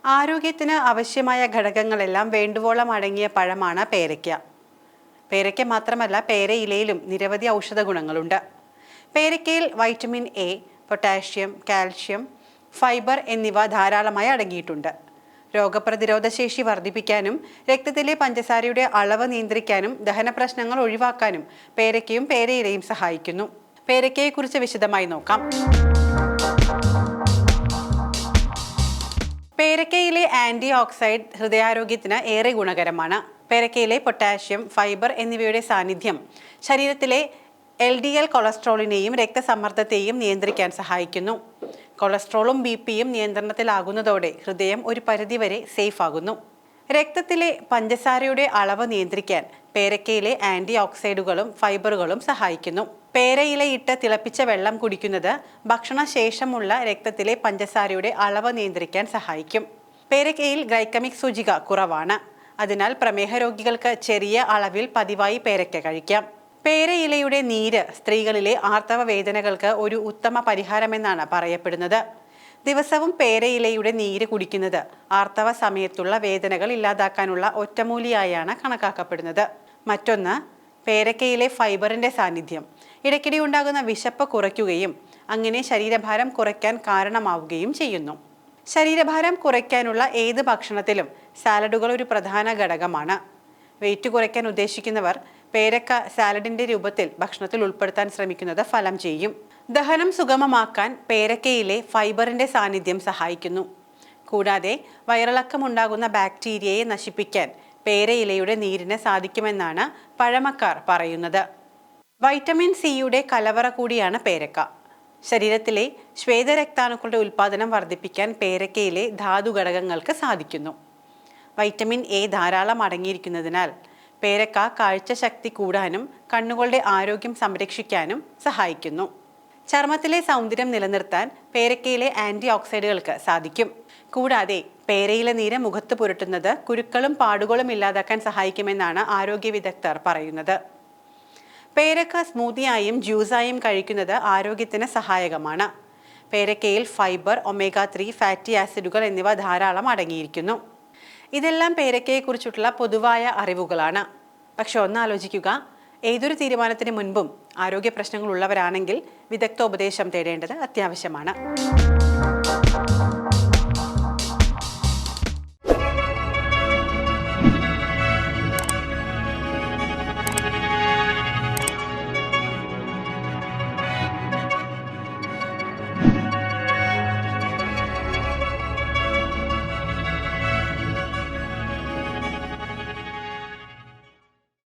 ആരോഗ്യത്തിന് ആവശ്യമായ ഘടകങ്ങളെല്ലാം വേണ്ടുവോളം അടങ്ങിയ പഴമാണ് പേരയ്ക്ക. പേരയ്ക്ക മാത്രമല്ല, പേരയിലയിലും നിരവധി ഔഷധ ഗുണങ്ങളുണ്ട്. പേരയ്ക്കയിൽ vitamin A, potassium, calcium, fibre എന്നിവ ധാരാളമായി അടങ്ങിയിട്ടുണ്ട്. രോഗപ്രതിരോധ ശേഷി വർദ്ധിപ്പിക്കാനും രക്തത്തിലെ പഞ്ചസാരയുടെ അളവ് നിയന്ത്രിക്കാനും ദഹന പ്രശ്നങ്ങൾ ഒഴിവാക്കാനും പേരയ്ക്കയും പേരയിലയും സഹായിക്കുന്നു. പേരയ്ക്കയെക്കുറിച്ച് വിശദമായി നോക്കാം. പേരയ്ക്കയിലെ ആന്റി ഓക്സൈഡ് ഹൃദയാരോഗ്യത്തിന് ഏറെ ഗുണകരമാണ്. പേരയ്ക്കയിലെ പൊട്ടാഷ്യം, ഫൈബർ എന്നിവയുടെ സാന്നിധ്യം ശരീരത്തിലെ LDL കൊളസ്ട്രോളിനെയും രക്തസമ്മർദ്ദത്തെയും നിയന്ത്രിക്കാൻ സഹായിക്കുന്നു. കൊളസ്ട്രോളും BP-യും നിയന്ത്രണത്തിലാകുന്നതോടെ ഹൃദയം ഒരു പരിധിവരെ സേഫ് ആകുന്നു. രക്തത്തിലെ പഞ്ചസാരയുടെ അളവ് നിയന്ത്രിക്കാൻ പേരയ്ക്കയിലെ ആന്റി ഓക്സൈഡുകളും ഫൈബറുകളും സഹായിക്കുന്നു. പേരയിലയിട്ട് തിളപ്പിച്ച വെള്ളം കുടിക്കുന്നത് ഭക്ഷണശേഷമുള്ള രക്തത്തിലെ പഞ്ചസാരയുടെ അളവ് നിയന്ത്രിക്കാൻ സഹായിക്കും. പേരയ്ക്കയിൽ ഗ്ലൈക്കമിക് സൂചിക കുറവാണ്. അതിനാൽ പ്രമേഹ രോഗികൾക്ക് ചെറിയ അളവിൽ പതിവായി പേരയ്ക്ക കഴിക്കാം. പേരയിലയുടെ നീര് സ്ത്രീകളിലെ ആർത്തവ വേദനകൾക്ക് ഒരു ഉത്തമ പരിഹാരമെന്നാണ് പറയപ്പെടുന്നത്. ദിവസവും പേരയിലയുടെ നീര് കുടിക്കുന്നത് ആർത്തവ സമയത്തുള്ള വേദനകൾ ഇല്ലാതാക്കാനുള്ള ഒറ്റമൂലിയായാണ് കണക്കാക്കപ്പെടുന്നത്. മറ്റൊന്ന്, പേരയ്ക്കയിലെ ഫൈബറിന്റെ സാന്നിധ്യം ഇടയ്ക്കിടെ ഉണ്ടാകുന്ന വിശപ്പ് കുറയ്ക്കുകയും അങ്ങനെ ശരീരഭാരം കുറയ്ക്കാൻ കാരണമാവുകയും ചെയ്യുന്നു. ശരീരഭാരം കുറയ്ക്കാനുള്ള ഏത് ഭക്ഷണത്തിലും സാലഡുകൾ ഒരു പ്രധാന ഘടകമാണ്. വെയിറ്റ് കുറയ്ക്കാൻ ഉദ്ദേശിക്കുന്നവർ പേരയ്ക്ക സാലഡിന്റെ രൂപത്തിൽ ഭക്ഷണത്തിൽ ഉൾപ്പെടുത്താൻ ശ്രമിക്കുന്നത് ഫലം ചെയ്യും. ദഹനം സുഗമമാക്കാൻ പേരയ്ക്കയിലെ ഫൈബറിന്റെ സാന്നിധ്യം സഹായിക്കുന്നു. കൂടാതെ വയറിളക്കമുണ്ടാകുന്ന ബാക്ടീരിയയെ നശിപ്പിക്കാൻ പേരയിലയുടെ നീരിന് സാധിക്കുമെന്നാണ് പഴമക്കാർ പറയുന്നത്. വൈറ്റമിൻ സിയുടെ കലവറ കൂടിയാണ് പേരയ്ക്ക. ശരീരത്തിലെ ശ്വേതരക്താണുക്കളുടെ ഉൽപ്പാദനം വർദ്ധിപ്പിക്കാൻ പേരയ്ക്കയിലെ ധാതു ഘടകങ്ങൾക്ക് സാധിക്കുന്നു. വൈറ്റമിൻ എ ധാരാളം അടങ്ങിയിരിക്കുന്നതിനാൽ പേരയ്ക്ക കാഴ്ചശക്തി കൂടാനും കണ്ണുകളുടെ ആരോഗ്യം സംരക്ഷിക്കാനും സഹായിക്കുന്നു. ചർമ്മത്തിലെ സൗന്ദര്യം നിലനിർത്താൻ പേരയ്ക്കയിലെ ആന്റി ഓക്സൈഡുകൾക്ക് സാധിക്കും. കൂടാതെ പേരയില നീര് മുഖത്ത് പുരട്ടുന്നത് കുരുക്കളും പാടുകളും ഇല്ലാതാക്കാൻ സഹായിക്കുമെന്നാണ് ആരോഗ്യ വിദഗ്ധർ പറയുന്നത്. പേരയ്ക്ക സ്മൂത്തിയായും ജ്യൂസായും കഴിക്കുന്നത് ആരോഗ്യത്തിന് സഹായകമാണ്. പേരയ്ക്കയിൽ ഫൈബർ, omega-3 ഫാറ്റി ആസിഡുകൾ എന്നിവ ധാരാളം അടങ്ങിയിരിക്കുന്നു. ഇതെല്ലാം പേരയ്ക്കയെക്കുറിച്ചുള്ള പൊതുവായ അറിവുകളാണ്. പക്ഷെ ഒന്നാലോചിക്കുക, ഏതൊരു തീരുമാനത്തിന് മുൻപും ആരോഗ്യ പ്രശ്നങ്ങൾ ഉള്ളവരാണെങ്കിൽ വിദഗ്ധോപദേശം തേടേണ്ടത് അത്യാവശ്യമാണ്.